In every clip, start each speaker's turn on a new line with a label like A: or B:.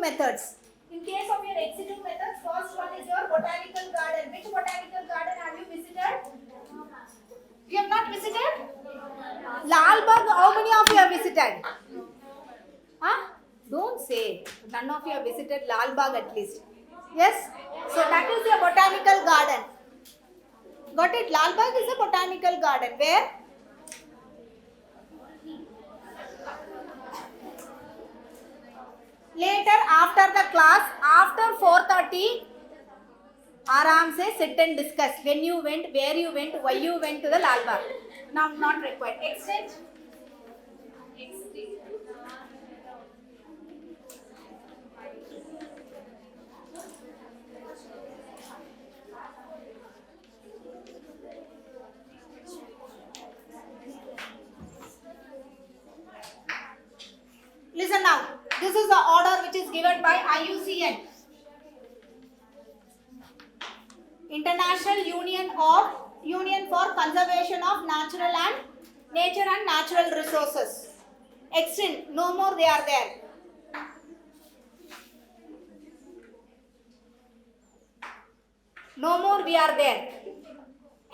A: methods. In case of your ex situ methods, first one is your botanical garden. Which botanical garden have you visited? You have not visited? Lalbagh, how many of you have visited? Huh? Don't say. None of you have visited Lalbagh at least. Yes? So that is your botanical garden. Got it? Lalbagh is a botanical garden. Where? Later after the class, after 4:30, Aram se sit and discuss when you went, where you went, why you went to the Lalbagh. Now not required. Extend. Listen now. This is the order which is given by IUCN. International Union for Conservation of Nature and Natural Resources. Extinct, no more they are there. No more we are there.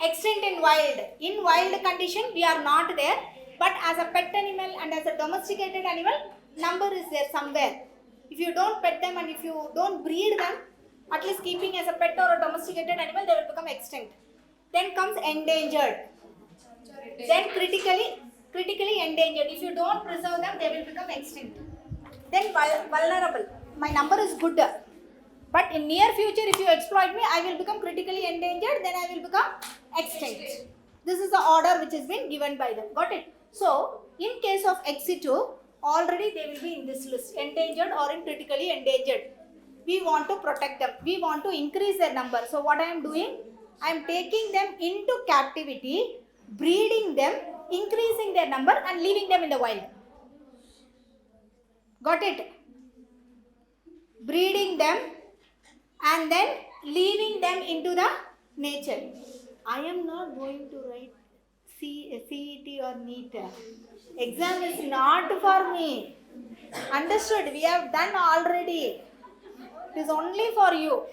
A: Extinct in wild. In wild condition we are not there. But as a pet animal and as a domesticated animal, number is there somewhere. If you don't pet them and if you don't breed them, at least keeping as a pet or a domesticated animal, they will become extinct. Then comes endangered. Then critically endangered. If you don't preserve them, they will become extinct. Then vulnerable. My number is good. But in near future, if you exploit me, I will become critically endangered, then I will become extinct. This is the order which has been given by them. Got it? So, in case of ex situ, already they will be in this list, endangered or in critically endangered. We want to protect them. We want to increase their number. So, what I am doing? I am taking them into captivity, breeding them, increasing their number and leaving them in the wild. Got it? Breeding them and then leaving them into the nature. I am not going to write CET or NEET. Exam is not for me. Understood? We have done already. It is only for you.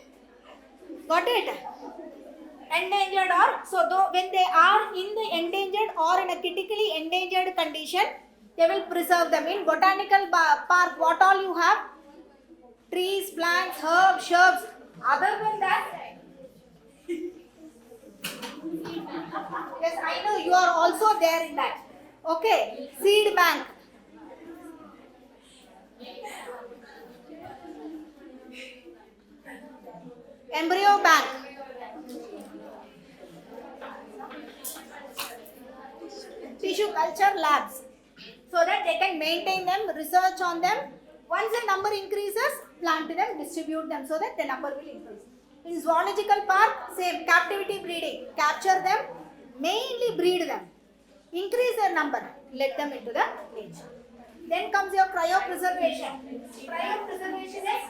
A: Got it? Endangered or, so though when they are in the endangered or in a critically endangered condition, they will preserve them. In botanical park, what all you have? Trees, plants, herbs, shrubs. Other than that, yes, I know you are also there in that. Okay, seed bank. Embryo bank. Tissue culture labs. So that they can maintain them, research on them. Once the number increases, plant them, distribute them so that the number will increase. In zoological park, same, captivity breeding. Capture them, mainly breed them. Increase their number, let them into the nature. Then comes your cryopreservation. Cryopreservation is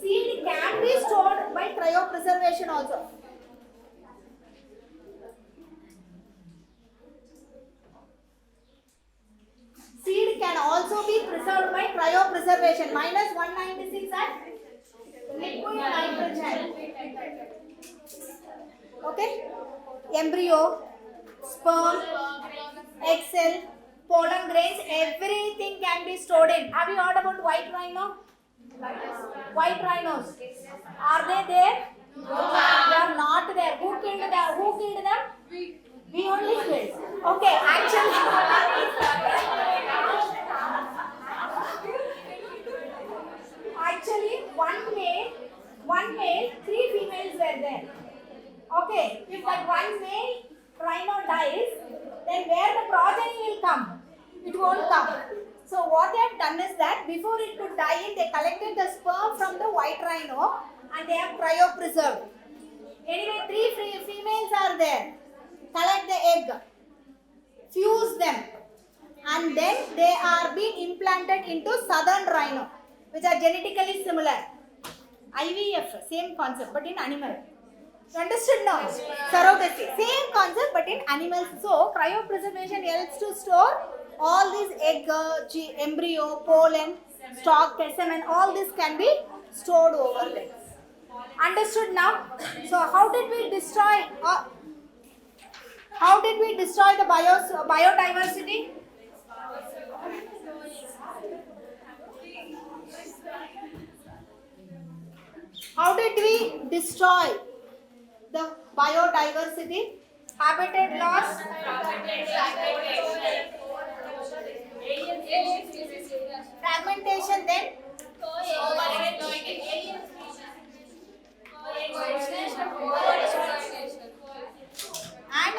A: seed can be stored by cryopreservation also. Seed can also be preserved by cryopreservation. Minus 196 at liquid nitrogen. Okay? Embryo, sperm, egg cell, pollen grains, everything can be stored in. Have you heard about white rhino? White rhinos. Are they there? No. They are not there. Who killed them? Who killed them? We only killed. Okay, actually one male, 3 females were there. Okay, if that one male rhino dies, then where the progeny will come? It won't come. So what they have done is that before it could die, they collected the sperm from the white rhino and they have cryopreserved. Anyway, 3 females are there. Collect the egg, fuse them, and then they are being implanted into southern rhino, which are genetically similar. IVF, same concept, but in animal. You understood now? Surrogacy, same concept, but in animals. So, cryopreservation helps to store all these egg, embryo, pollen, stock, and all this can be stored over there. Understood now? So how did we destroy the biodiversity? How did we destroy the biodiversity? Habitat loss, fragmentation, then and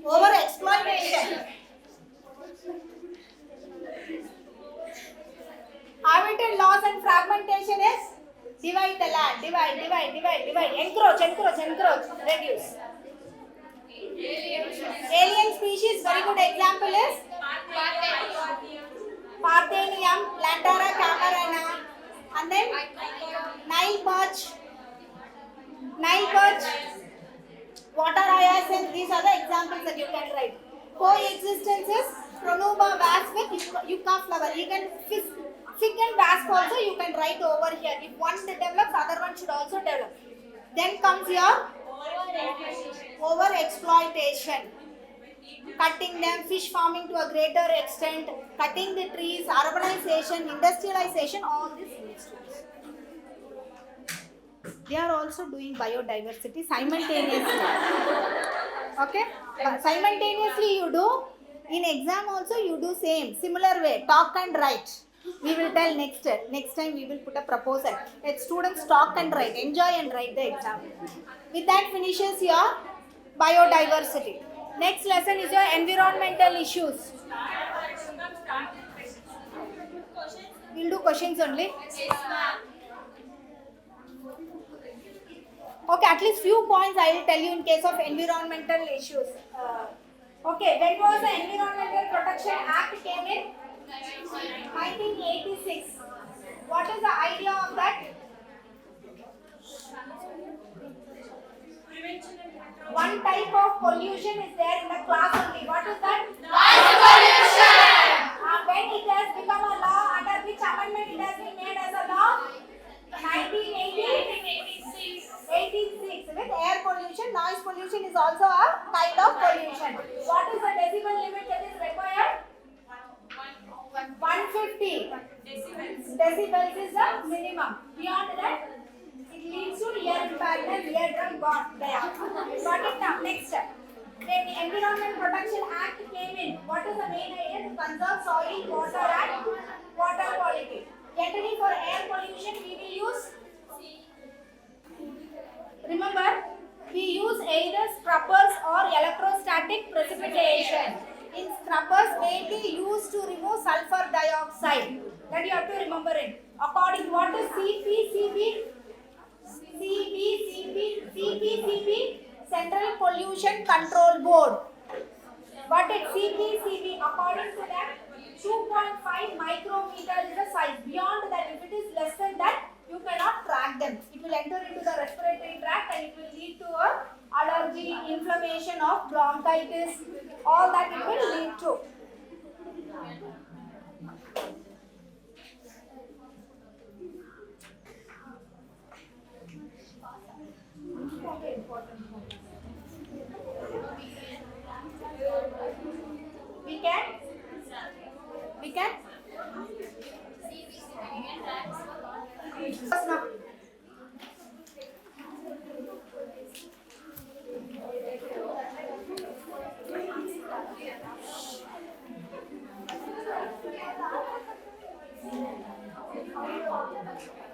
A: over exploitation. Habitat loss and fragmentation is divide the land, divide, encroach, reduce. Alien species, very good example is Parthenium, Lantara camerana, and then Nile perch, water hyacinth. These are the examples that you can write. Coexistence is Pronuba wasp with yucca flower. You can fig and wasp also you can write over here. If one develops, other one should also develop. Then comes your over exploitation. Cutting them, fish farming to a greater extent, cutting the trees, urbanization, industrialization, all this leads to this. They are also doing biodiversity simultaneously. Okay? Simultaneously you do. In exam also you do same, similar way, talk and write. We will tell next time we will put a proposal. Let students talk and write, enjoy and write the exam. With that finishes your biodiversity. Next lesson is your environmental issues. We'll do questions only. Okay, at least few points I will tell you in case of environmental issues. Okay, when was the Environmental Protection Act came in? 1986. What is the idea of that? One type of pollution is there in the class only. What is that? Noise pollution. When it has become a law, under which amendment it has been made as a law? 1986. With air pollution, noise pollution is also a kind of pollution. What is the decibel limit that is required? 150 decibels is the minimum. Beyond that, it leads to ear impairment, eardrum gone. Got it now. Next step. When the Environment Protection Act came in, what is the main idea? To conserve soil, water and water quality. Generally for air pollution, we will use, remember, we use either scrubbers or electrostatic precipitation. In scrubbers, mainly used to remove sulfur dioxide. That you have to remember it. According to what is CPCB? CPCB, Central Pollution Control Board. What is CPCB? According to that, 2.5 micrometer is the size. Beyond that, if it is less than that, you cannot track them. It will enter into the respiratory tract and it will lead to a allergy, inflammation of bronchitis, all that it will lead to. We can?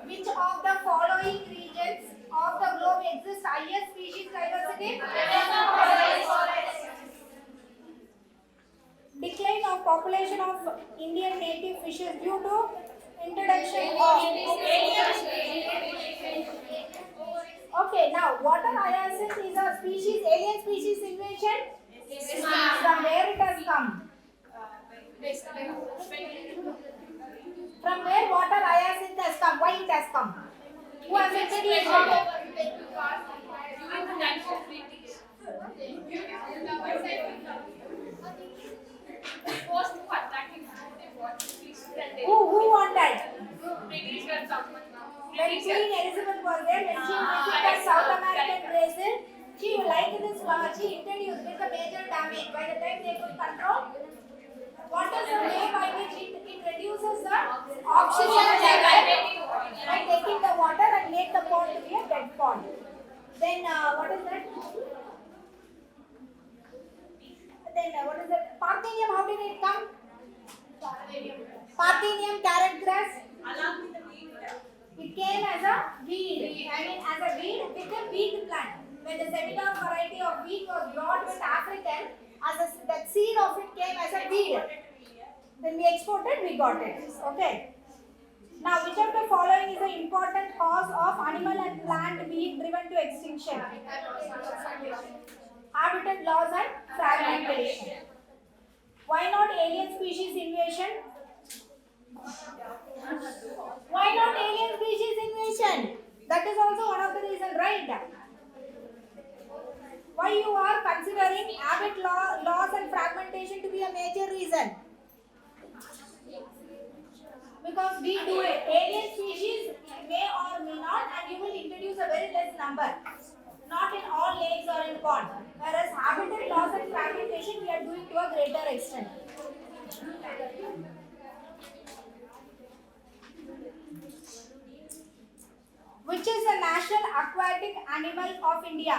A: Which of the following regions of the globe exists highest species diversity? Decline of population of Indian native fishes due to introduction of. Okay, now water hyacinth is a species, alien species invasion. From where it has come? From where water hyacinth has come? Why it has come? Who has introduced it? major damage. By the time they could control, what is the way by which it reduces the oxygen level by taking the water and make the pond to be a dead pond. Then what is that? What is that? Parthenium, how did it come? Parthenium, carrot grass. It came as a weed. I mean, as a weed with a wheat plant. When the seminar variety of wheat was brought with African, that seed of it came as a weed. Then we exported, we got it. Okay. Now, which of the following is the important cause of animal and plant being driven to extinction? Habitat loss and fragmentation. Why not alien species invasion? Why not alien species invasion? That is also one of the reasons, right? Why you are considering habitat loss and fragmentation to be a major reason? Because we do it. Alien species may or may not, and you will introduce a very less number. Not in all lakes or in ponds. Whereas habitat loss and fragmentation we are doing to a greater extent. Which is the national aquatic animal of India?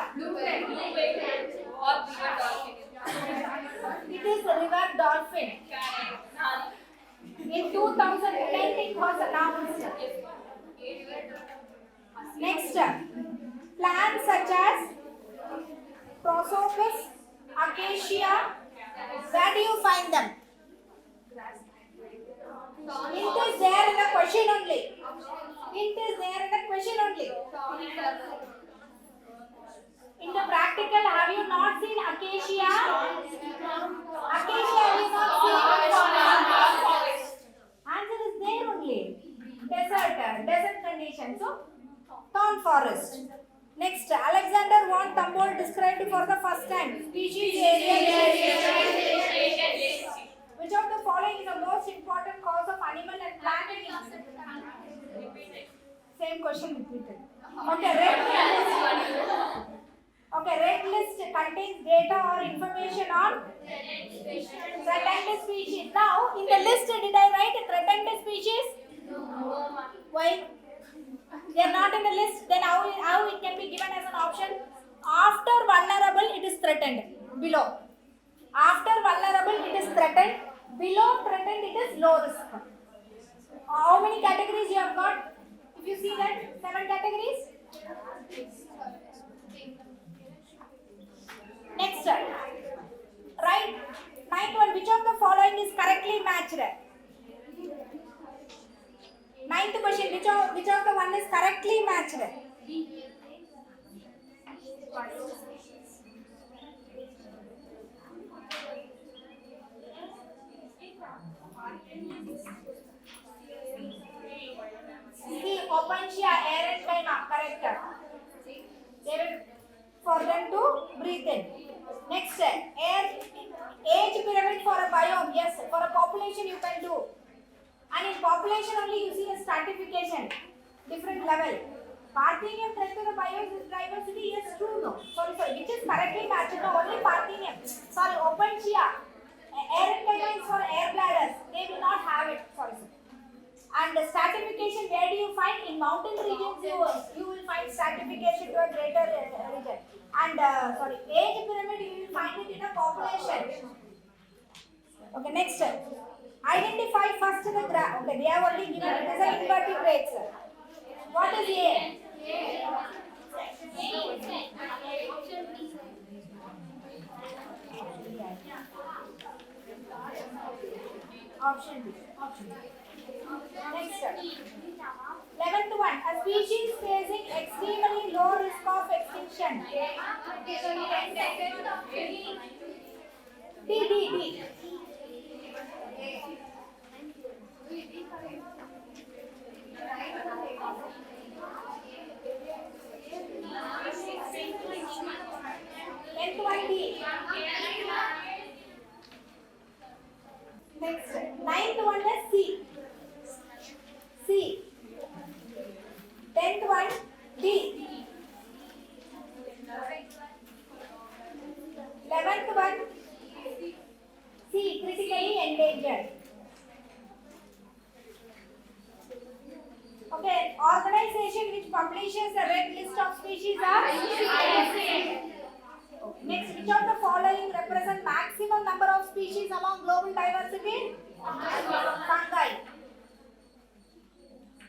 A: It is the river dolphin. In 2010 it was announced. Next, plants such as prosopis, acacia, where do you find them? Hint is there in the question only. Hint is there in the question only. In the practical, have you not seen acacia? Acacia, have you not seen? Answer is there only. Desert condition. So, thorn forest. Next, Alexander von Humboldt described for the first time species area. Which of the following is the most important cause of animal and plant extinction? Same question repeated. Okay, red list contains data or information on threatened species. Now, in the list, did I write threatened species? Why? They are not in the list. Then how it can be given as an option? After vulnerable, it is threatened. Below. After vulnerable, it is threatened. Below threatened, it is low risk. How many categories you have got? If you see that, 7 categories. Next, right? 9th one. Which of the following is correctly matched? 9th question. Which of the one is correctly matched? See, Opensia, air and time, correct. They will for them to breathe in. Next, age pyramid for a biome. Yes, for a population you can do. And in population only you see a stratification, different level. Parthenium threat to the biodiversity, yes, true, no. Sorry, which is correctly matched, no, only Parthenium. Sorry, Opensia, air and time is for air bladders. They will not have it, sorry. And the stratification, where do you find? In mountain regions, you will find stratification to a greater region. And age pyramid, you will find it in a population. Okay, next. Identify first the graph. Okay, they have already given it as an invertebrates. What is A? Option B. Next, 11th one. A species facing extremely low risk of extinction. D. 10th one D. Next, 9th one is C. 10th one D. 11th one species are ISA. Next, which of the following represent maximum number of species among global diversity? Fungi.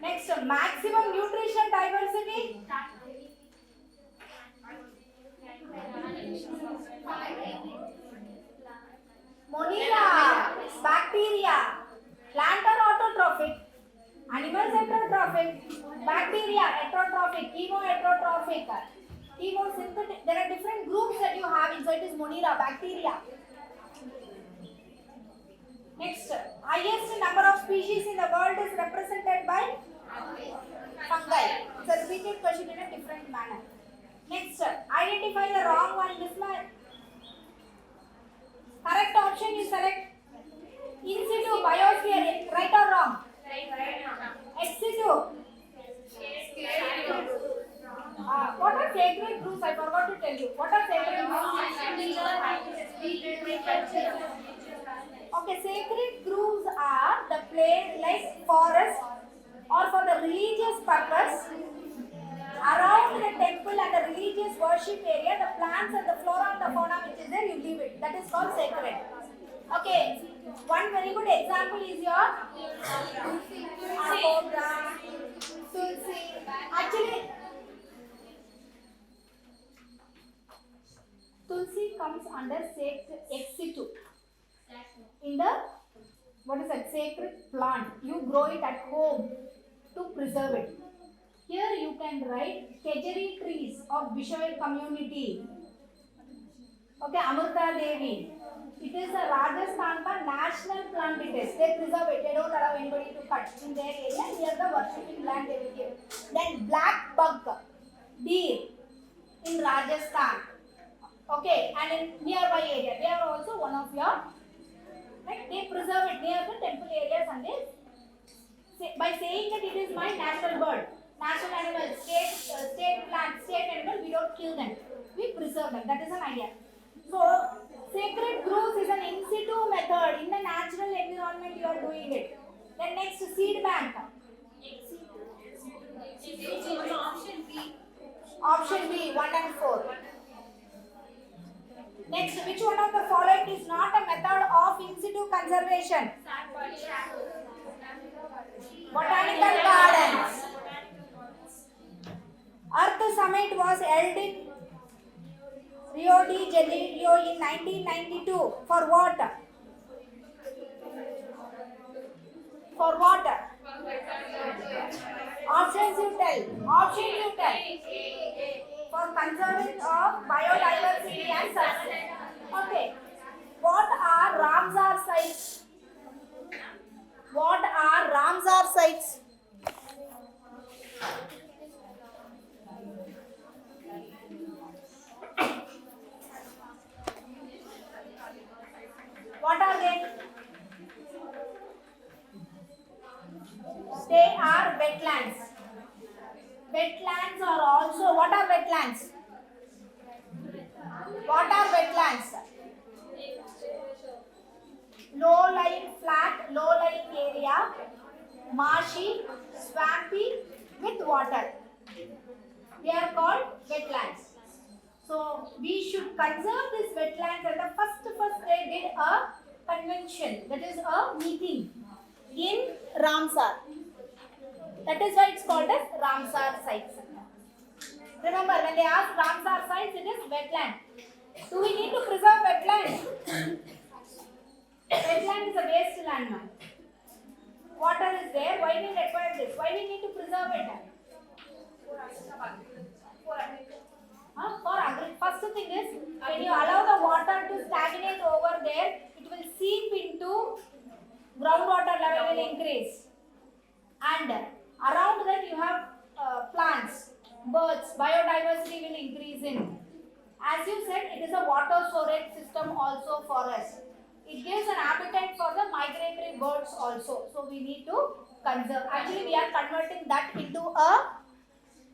A: Next, maximum nutrition diversity? Monera, bacteria. Plant are autotrophic, animals heterotrophic, bacteria heterotrophic, chemoheterotrophic, chemosynthetic. There are different groups that you have inside this Monera, bacteria. Next, highest number of species in the world is represented by fungi. It's a repeated question in a different manner. Next, identify the wrong one. This one. Correct option you select. In situ, biosphere, right or wrong? Ex situ. What are sacred groves? I forgot to tell you. What are sacred groves? Okay, sacred groves are the place like forest or for the religious purpose. Around the temple and the religious worship area, the plants and the flora and the fauna which is there, you leave it. That is called sacred. Okay, one very good example is your Akoda, Tulsi. Actually, Tulsi comes under ex situ. In the, what is that, sacred plant. You grow it at home to preserve it. Here you can write Kejari trees of Bishoy community. Okay, Amrita Devi. It is a Rajasthan national plant it is. They preserve it. They don't allow anybody to cut in their area. Near the worshipping land they will give. Then black bug, deer in Rajasthan. Okay, and in nearby area. They are also one of your, right? They preserve it near the temple areas and they, by saying that it is my national bird. National animal, state plant, state animal, we don't kill them. We preserve them. That is an idea. So, sacred groves is an in situ method. In the natural environment, you are doing it. Then next, seed bank. Option B, 1 and 4. Next, which one of the following is not a method of in situ conservation? Botanical gardens. Earth Summit was held in Rio de Janeiro in 1992. For what? For what? Options you tell. Options you tell. For conservation of biodiversity and sustainability. Okay. What are Ramsar sites? What are Ramsar sites? What are they? They are wetlands. Wetlands are also, what are wetlands? What are wetlands? Low-lying, flat, low-lying area, marshy, swampy with water. They are called wetlands. So we should conserve this wetlands, and the first they did a convention, that is a meeting in Ramsar. That is why it's called as Ramsar sites. Remember, when they ask Ramsar sites, it is wetland. Do we need to preserve wetland? Wetland is a waste land now. Water is there. Why we require this? Why we need to preserve it? For agriculture. First thing is, when you allow the water to stagnate over there, it will seep into groundwater level will increase. And around that you have plants, birds, biodiversity will increase in. As you said, it is a water storage system also for us. It gives an habitat for the migratory birds also. So we need to conserve. Actually, we are converting that into a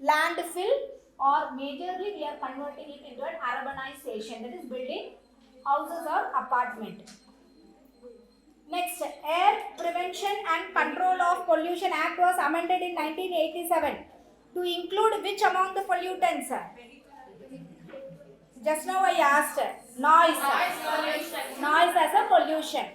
A: landfill, or majorly we are converting it into an urbanization, that is building houses or apartment. Next, Air Prevention and Control of Pollution Act was amended in 1987. To include which among the pollutants? Just now I asked. Noise. Noise as a pollution.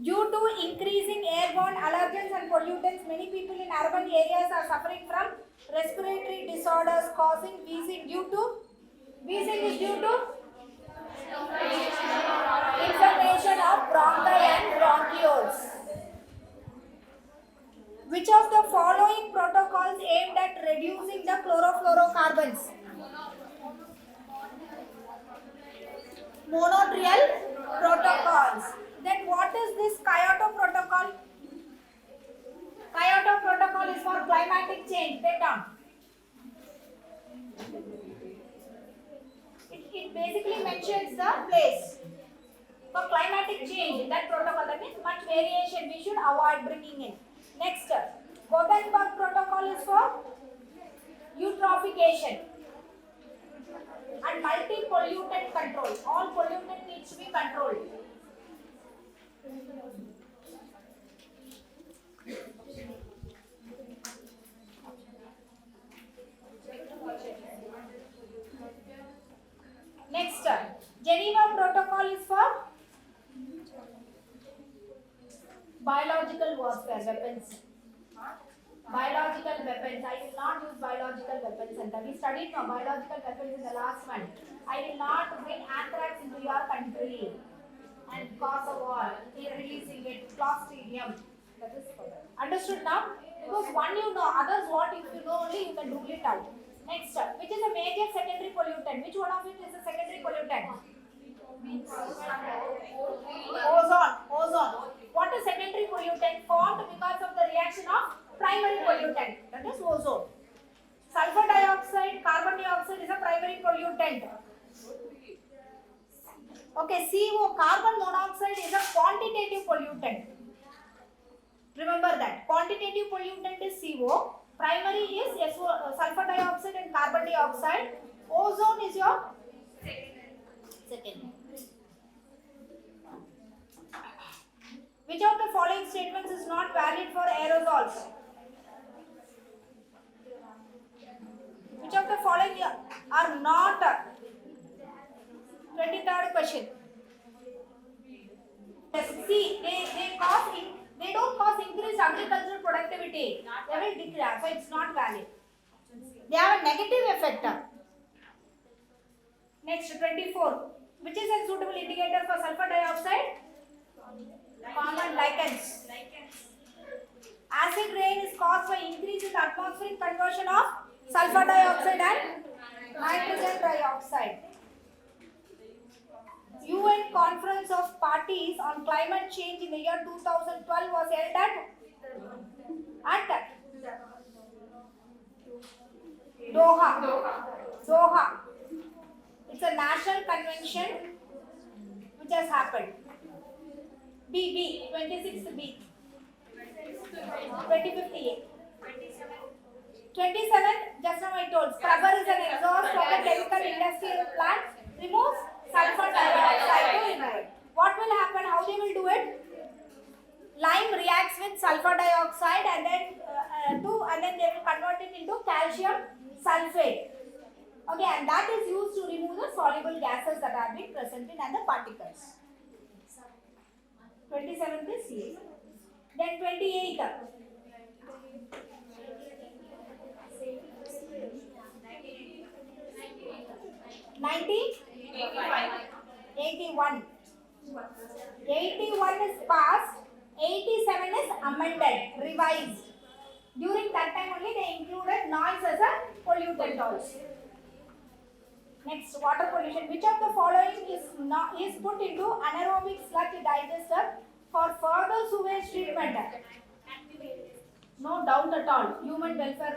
A: Due to increasing airborne allergens and pollutants, many people in urban areas are suffering from respiratory disorders causing wheezing due to inflammation of bronchi and bronchioles. Which of the following protocols aimed at reducing the chlorofluorocarbons? Monotrial protocols. Then what is this Kyoto protocol? Kyoto protocol is for climatic change. Take down. It basically mentions the place for climatic change. That protocol, that means much variation we should avoid bringing in. Next, Gothenburg protocol is for eutrophication and multi-pollutant control. All pollutant needs to be controlled. Next, Geneva protocol is for biological warfare weapons. Biological weapons. I will not use biological weapons. And we studied no biological weapons in the last one. I will not bring anthrax into your country and cause a war. Releasing it, Clostridium. That is understood now? Because one you know, others what if you know only you can rule it out. Next, which is a major secondary pollutant? Which one of it is a secondary pollutant? Ozone. What is secondary pollutant? Formed because of the reaction of primary pollutant. That is ozone. Sulfur dioxide, carbon dioxide is a primary pollutant. Okay, CO, carbon monoxide is a quantitative pollutant. Remember that. Quantitative pollutant is CO. Primary is sulfur dioxide and carbon dioxide. Ozone is your second. Which of the following statements is not valid for aerosols? Which of the following are not? 23rd question. See, they don't cause increased agricultural productivity. They will decrease, so it's not valid. They have a negative effect. Next, 24. Which is a suitable indicator for sulfur dioxide? Common lichens. Acid rain is caused by increase in the atmospheric conversion of sulfur dioxide and nitrogen dioxide. UN Conference of Parties on Climate Change in the year 2012 was held at Doha. It's a national convention which has happened. 26th B. 25th A. 27th, just now I told, scrubber is an exhaust from a chemical industrial plant, removes sulfur dioxide to remove. What will happen? How they will do it? Lime reacts with sulfur dioxide and then they will convert it into calcium sulfate. Okay, and that is used to remove the soluble gases that are being present in the particles. 27th is C. Then 28th. 81. 81 is passed. 87 is amended, revised. During that time only they included noise as a pollutant also. Next, water pollution. Which of the following is put into anaerobic sludge digester for further sewage treatment? No doubt at all. Human welfare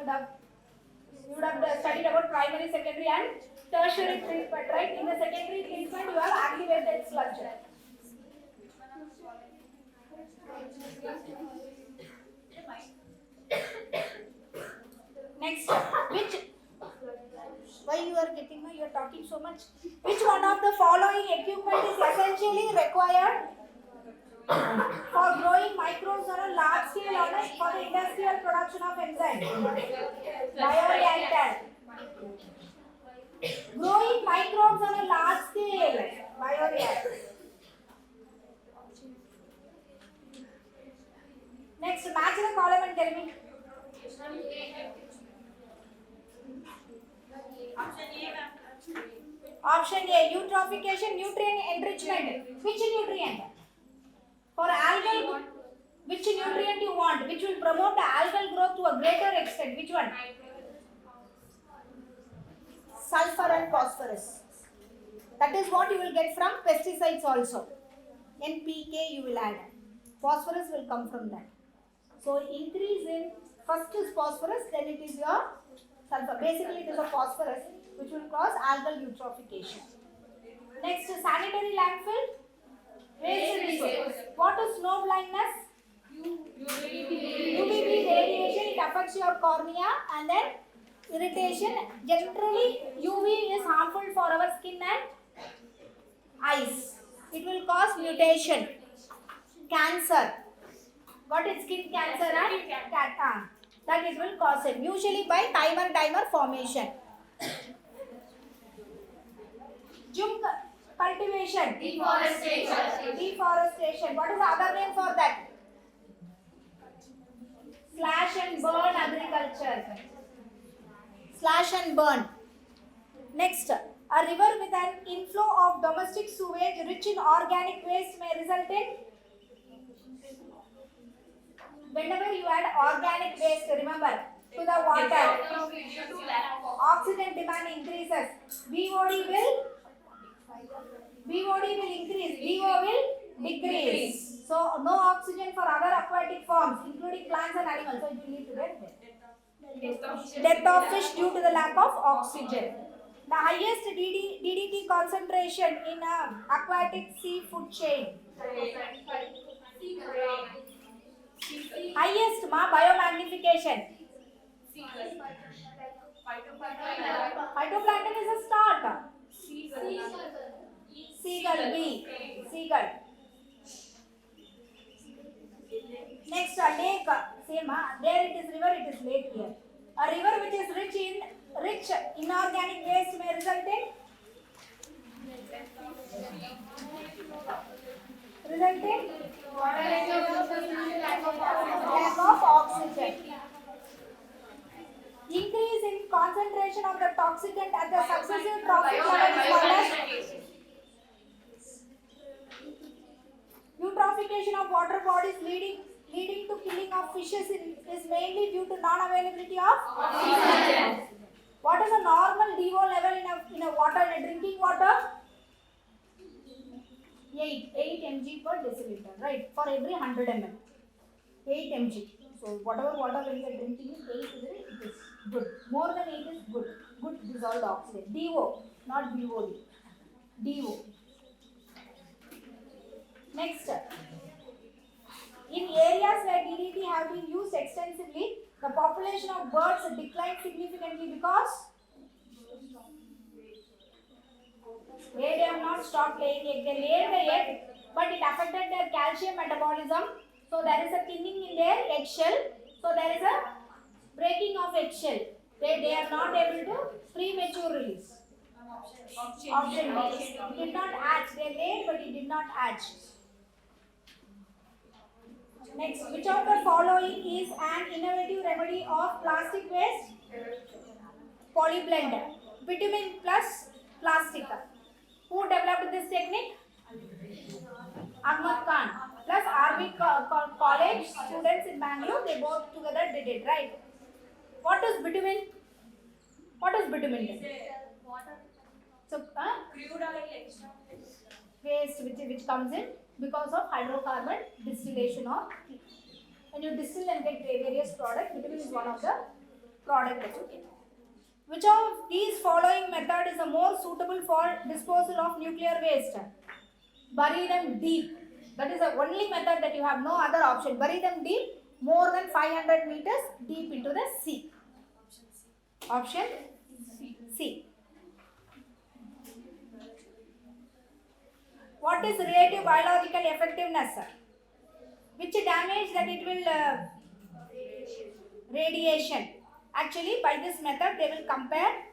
A: would have studied about primary, secondary and tertiary treatment, right? In the secondary treatment you have activated sludge. Next, why you are talking so much? Which one of the following equipment is essentially required For growing microbes on a large scale for the industrial production of enzymes. Bioreactor. Growing microbes on a large scale. Bioreactor. Next, match the column and tell me. Option A, eutrophication, nutrient enrichment. Which nutrient? For algal, which nutrient you want? Which will promote the algal growth to a greater extent? Which one? Sulfur and phosphorus. That is what you will get from pesticides also. NPK you will add. Phosphorus will come from that. So increase in, first is phosphorus, then it is your sulfur. Basically it is a phosphorus which will cause algal eutrophication. Next, sanitary landfill. Waste resource. What is snow blindness? UVB radiation, it affects your cornea, and then irritation. Generally UV is harmful for our skin and eyes. It will cause mutation, cancer. What is skin cancer and that it will cause it, usually by dimer formation. Junk cultivation. Deforestation. What is the other name for that? Slash and burn agriculture. Slash and burn. Next, a river with an inflow of domestic sewage rich in organic waste may result in, whenever you add organic waste, remember, to the water, oxygen demand increases. BOD will increase, BO will decrease. So no oxygen for other aquatic forms including plants and animals. So it will lead to death of fish due to the lack of oxygen. The highest DDT concentration in aquatic seafood chain. Highest biomagnification. Phytoplankton is a start. Seagull, B. Seagull. Next, a lake. Same, there it is river, it is lake here. A river which is rich in inorganic waste may result in lack of oxygen. Increase in concentration of the toxicant at the successive trophic level is called as eutrophication of water bodies leading to killing of fishes is mainly due to non-availability of oxygen. What is a normal DO level in a water, in a drinking water? 8 mg per deciliter, right? For every 100 ml. 8 mg. So whatever water when you are drinking is 8, it is good. More than 8 is good. Good dissolved oxygen. DO, not BOD. DO. Next. In areas where DDT have been used extensively, the population of birds declined significantly because they have not stopped laying egg. They laid the egg, but it affected their calcium metabolism. So there is a thinning in their eggshell. So there is a breaking of eggshell. They are not able to premature release. Option B. It did not hatch. They laid, but it did not hatch. Next, which of the following is an innovative remedy of plastic waste? Polyblend. Bitumen plus plastic. Who developed this technique? Ahmad Khan plus RV College students in Bangalore. They both together did it, right? What is bitumen? What is bitumen?
B: Water.
A: So,
B: Crude oil extra.
A: Waste which comes in because of hydrocarbon distillation or heat. When you distill and get various products, bitumen is one of the products that you get. Which of these following method is the more suitable for disposal of nuclear waste? Bury them deep. That is the only method that you have, no other option. Bury them deep, more than 500 meters deep into the sea. Option C. What is relative biological effectiveness? Which damage that it will radiation. Actually, by this method, they will compare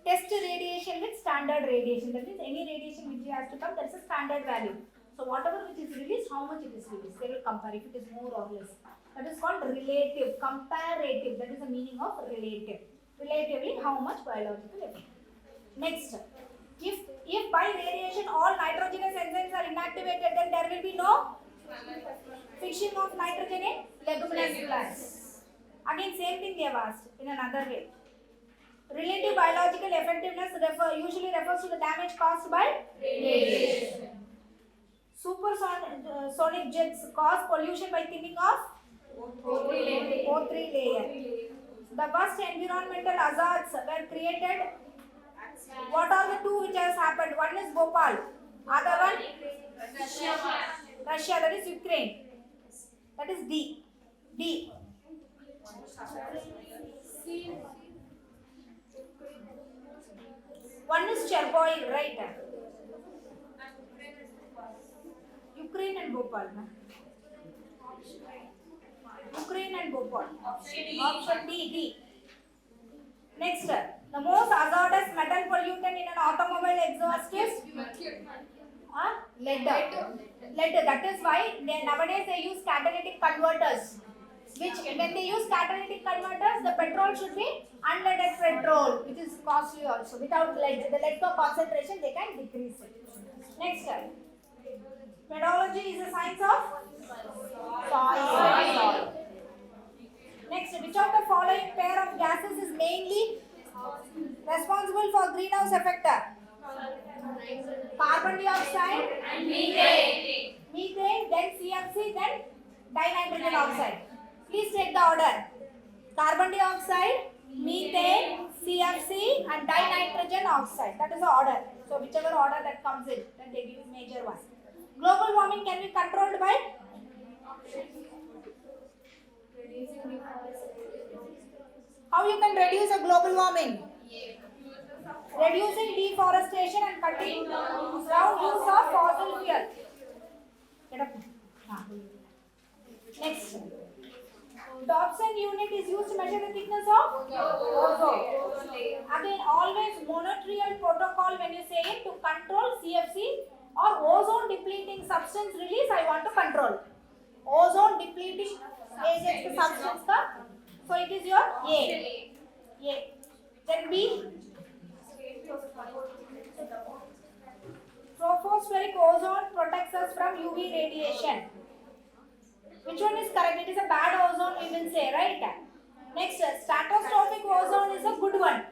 A: test radiation with standard radiation. That means any radiation which has to come, that's a standard value. So whatever which is released, how much it is released, they will compare if it is more or less. That is called relative, comparative. That is the meaning of relative. Relatively, how much biological effect. Next, if by radiation all nitrogenous enzymes are inactivated, then there will be no fixing of nitrogen in leguminous plants. Again, same thing they have asked in another way. Relative biological effectiveness usually refers to the damage caused by radiation. Supersonic jets cause pollution by thinning of O3 layer. The worst environmental hazards were created. What are the two which has happened? One is Bhopal, other one Russia, that is Ukraine. That is D. D. One is Chernobyl, right? Ukraine and Bhopal. Ukraine and Bhopal. Option D. Next, the most hazardous metal pollutant in an automobile exhaust is lead. Lead. That is why nowadays they use catalytic converters. Which when they use catalytic converters, the petrol should be unleaded petrol, which is costly also. Without lead, the lead concentration they can decrease it. Next, pedology is a science of soil. Next, which of the following pair of gases is mainly responsible for greenhouse effect? Carbon dioxide and methane. Methane, then CFC, then dinitrogen oxide. Please take the order. Carbon dioxide, methane, CFC and dinitrogen oxide. That is the order. So whichever order that comes in, then they give major one. Global warming can be controlled by how you can reduce a global warming? Reducing deforestation and cutting down use of fossil fuel. Next. Dobson unit is used to measure the thickness of ozone. Again, always monotrial protocol when you say it to control CFC or ozone depleting substance release, I want to control. Ozone depleting agent substance ka. So it is your A. Then B. Tropospheric ozone protects us from UV radiation. Which one is correct? It is a bad ozone we will say, right? Next, stratospheric ozone is a good one.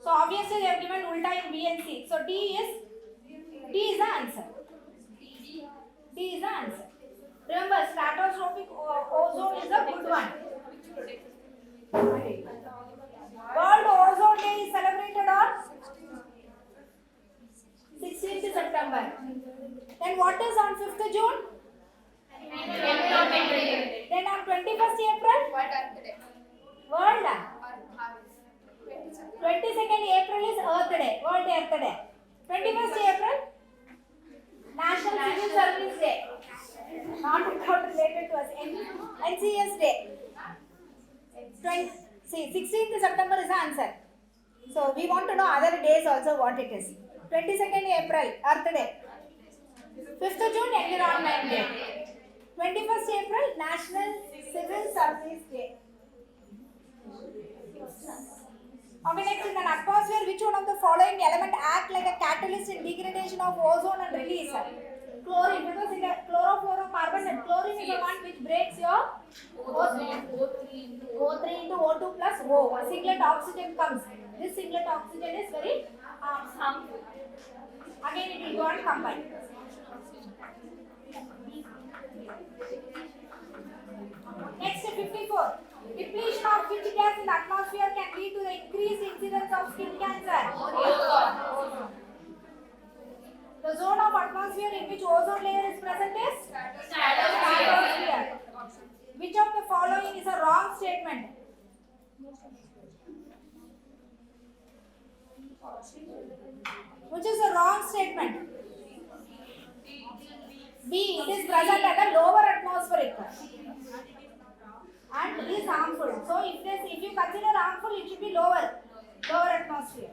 A: So obviously they have given ulta in B and C. So D is the answer. D is the answer. Remember, stratospheric ozone is a good one. World Ozone Day is celebrated on 16th September. Then what is on 5th June? Then on 21st April? World. 22nd April is Earth Day, World Earth Day. 21st April? National Civil Service Day. Not related to us. NCS Day. 16th September is the answer. So we want to know other days also what it is. 22nd April, Earth Day. 5th June, Environment Day. 21st April, National Civil Service Day. Okay, next in an atmosphere, which one of the following element act like a catalyst in degradation of ozone and release? Chlorine, because in the chlorofluorocarbon, chlorine is the one which breaks your O3 into O2 plus O. A singlet oxygen comes. This singlet oxygen is very harmful. Again, it will go and combine. Next, 54. Depletion of which gas in the atmosphere can lead to the increased incidence of skin cancer? Ozone. The zone of atmosphere in which ozone layer is present is stratosphere. Which of the following is a wrong statement? Which is a wrong statement? B. It is present at a lower atmospheric and is harmful. So if you consider harmful, it should be lower atmosphere.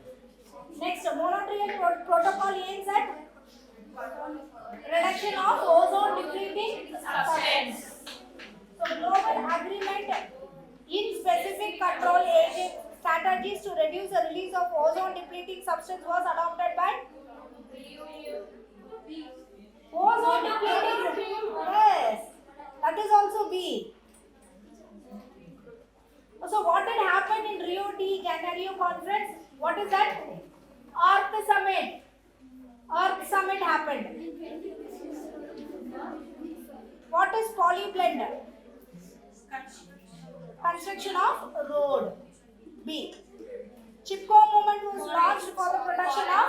A: Next, Montreal Protocol aims at reduction of ozone depleting substance. So global agreement in specific control agent strategies to reduce the release of ozone depleting substance was adopted by ozone depleting. Yes, that is also B. So what had happened in Rio de Janeiro conference? What is that? Earth summit happened. What is polyblend? Construction of road. B. Chipko movement was launched for the production of